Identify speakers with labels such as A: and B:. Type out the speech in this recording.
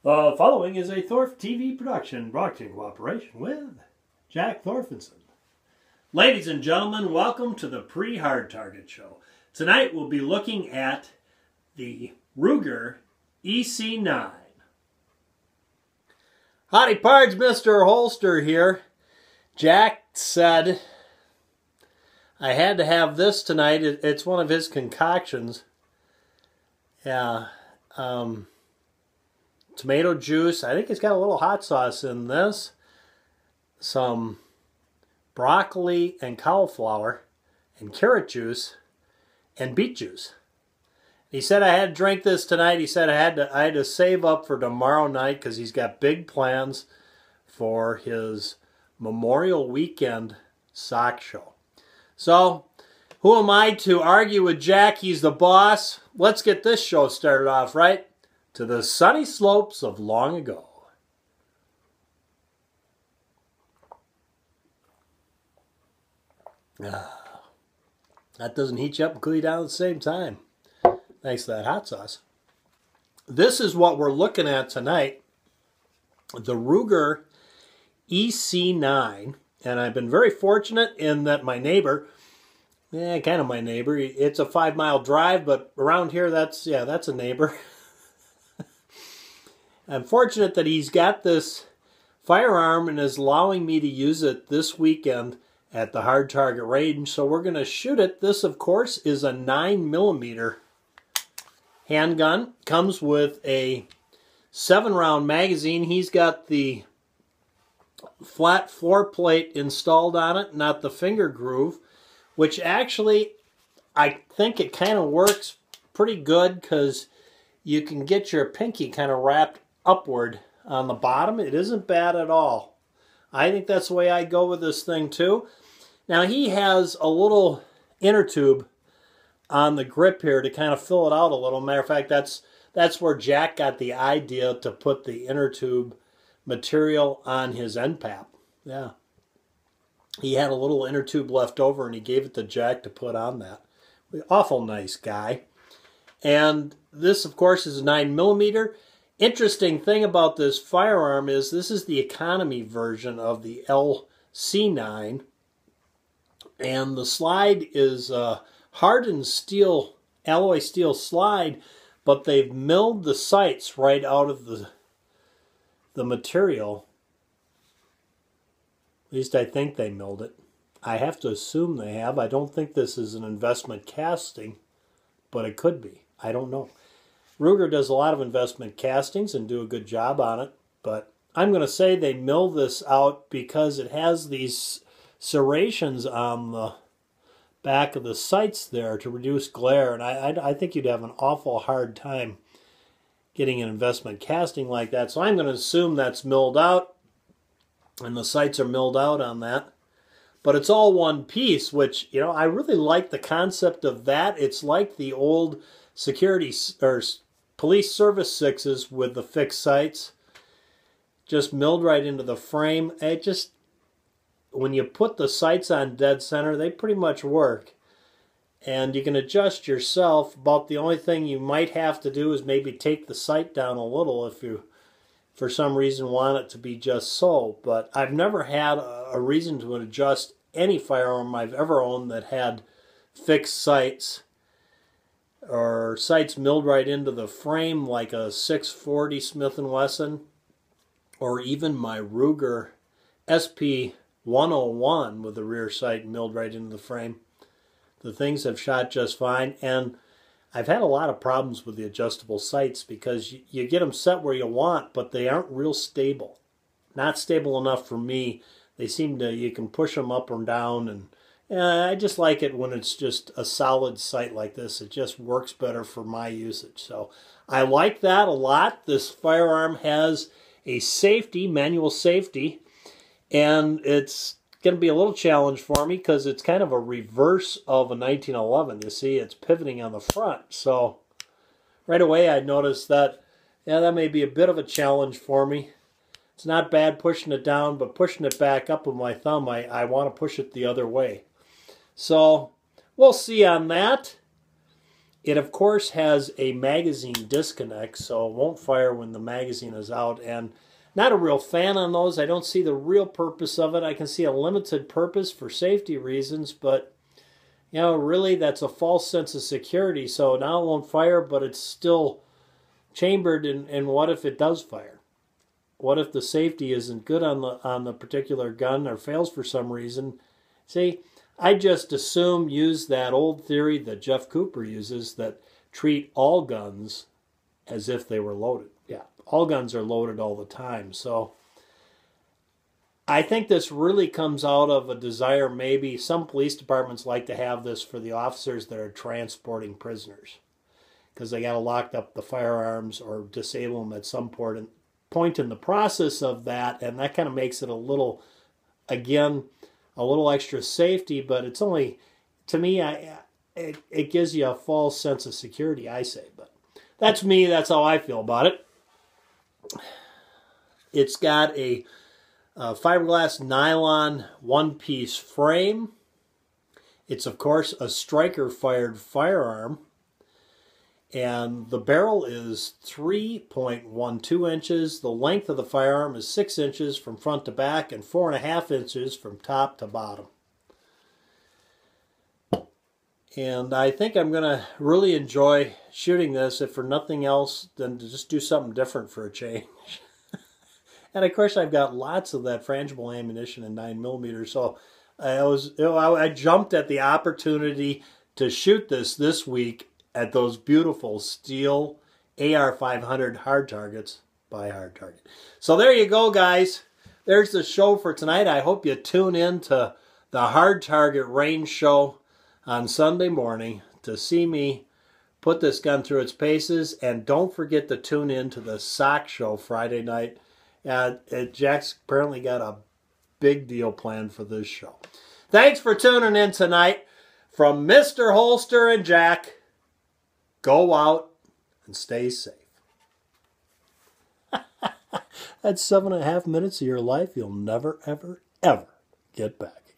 A: The following is a Thorpe TV production brought to you in cooperation with Jack Thorfinson. Ladies and gentlemen, welcome to the PreHardTarget show. Tonight we'll be looking at the Ruger EC9. Howdy pards, Mr. Holster here. Jack said I had to have this tonight. It's one of his concoctions. Yeah, tomato juice. I think it's got a little hot sauce in this. Some broccoli and cauliflower and carrot juice and beet juice. He said I had to drink this tonight. He said I had to save up for tomorrow night because he's got big plans for his Memorial Weekend sock show. So, who am I to argue with Jack? He's the boss. Let's get this show started off, right? To the sunny slopes of long ago. That doesn't heat you up and cool you down at the same time. Thanks to that hot sauce. This is what we're looking at tonight. The Ruger EC9. And I've been very fortunate in that my neighbor, kind of my neighbor, it's a 5-mile drive, but around here that's a neighbor. I'm fortunate that he's got this firearm and is allowing me to use it this weekend at the hard target range. So we're going to shoot it. This, of course, is a 9mm handgun. Comes with a 7-round magazine. He's got the flat floor plate installed on it, not the finger groove, which actually I think it kind of works pretty good because you can get your pinky kind of wrapped upward on the bottom. It isn't bad at all. I think that's the way I go with this thing too. Now he has a little inner tube on the grip here to kind of fill it out a little. Matter of fact, that's where Jack got the idea to put the inner tube material on his end cap. Yeah. He had a little inner tube left over and he gave it to Jack to put on that. Awful nice guy. And this, of course, is a 9mm. Interesting thing about this firearm is this is the economy version of the LC9, and the slide is hardened steel, alloy steel slide, but they've milled the sights right out of the material. At least I think they milled it. I have to assume they have. I don't think this is an investment casting, but it could be. I don't know. Ruger does a lot of investment castings and do a good job on it, but I'm going to say they mill this out because it has these serrations on the back of the sights there to reduce glare, and I think you'd have an awful hard time getting an investment casting like that, so I'm going to assume that's milled out, and the sights are milled out on that. But it's all one piece, which, you know, I really like the concept of that. It's like the old security or police service 6s with the fixed sights, just milled right into the frame. It just, when you put the sights on dead center, they pretty much work. And you can adjust yourself. About the only thing you might have to do is maybe take the sight down a little if you, for some reason, want it to be just so. But I've never had a reason to adjust any firearm I've ever owned that had fixed sights or sights milled right into the frame, like a 640 Smith & Wesson, or even my Ruger SP101 with the rear sight milled right into the frame. The things have shot just fine, and I've had a lot of problems with the adjustable sights because you get them set where you want, but they aren't real stable. Not stable enough for me. They seem to, you can push them up or down, and I just like it when it's just a solid sight like this. It just works better for my usage. So I like that a lot. This firearm has a safety, manual safety, and it's going to be a little challenge for me because it's kind of a reverse of a 1911. You see, it's pivoting on the front. So right away I noticed that, yeah, that may be a bit of a challenge for me. It's not bad pushing it down, but pushing it back up with my thumb, I want to push it the other way. So we'll see on that. It, of course, has a magazine disconnect, so it won't fire when the magazine is out. And not a real fan on those. I don't see the real purpose of it. I can see a limited purpose for safety reasons, but, you know, really that's a false sense of security. So now it won't fire, but it's still chambered, and what if it does fire? What if the safety isn't good on the particular gun or fails for some reason? See, I just use that old theory that Jeff Cooper uses, that treat all guns as if they were loaded. Yeah, all guns are loaded all the time. So I think this really comes out of a desire, maybe some police departments like to have this for the officers that are transporting prisoners, because they got to lock up the firearms or disable them at some point in the process of that, and that kind of makes it a little, again, a little extra safety, but it's only, to me, it gives you a false sense of security, I say. But that's me, that's how I feel about it. It's got a fiberglass nylon one-piece frame. It's, of course, a striker-fired firearm. And the barrel is 3.12 inches. The length of the firearm is 6 inches from front to back and 4.5 inches from top to bottom. And I think I'm going to really enjoy shooting this, if for nothing else, than to just do something different for a change. And of course, I've got lots of that frangible ammunition in 9mm, so I jumped at the opportunity to shoot this week at those beautiful steel AR-500 hard targets by PreHardTarget. So there you go, guys. There's the show for tonight. I hope you tune in to the PreHardTarget range show on Sunday morning to see me put this gun through its paces. And don't forget to tune in to the SOC show Friday night. Jack's apparently got a big deal planned for this show. Thanks for tuning in tonight. From Mr. Holster and Jack, go out and stay safe. That's 7.5 minutes of your life you'll never, ever, ever get back.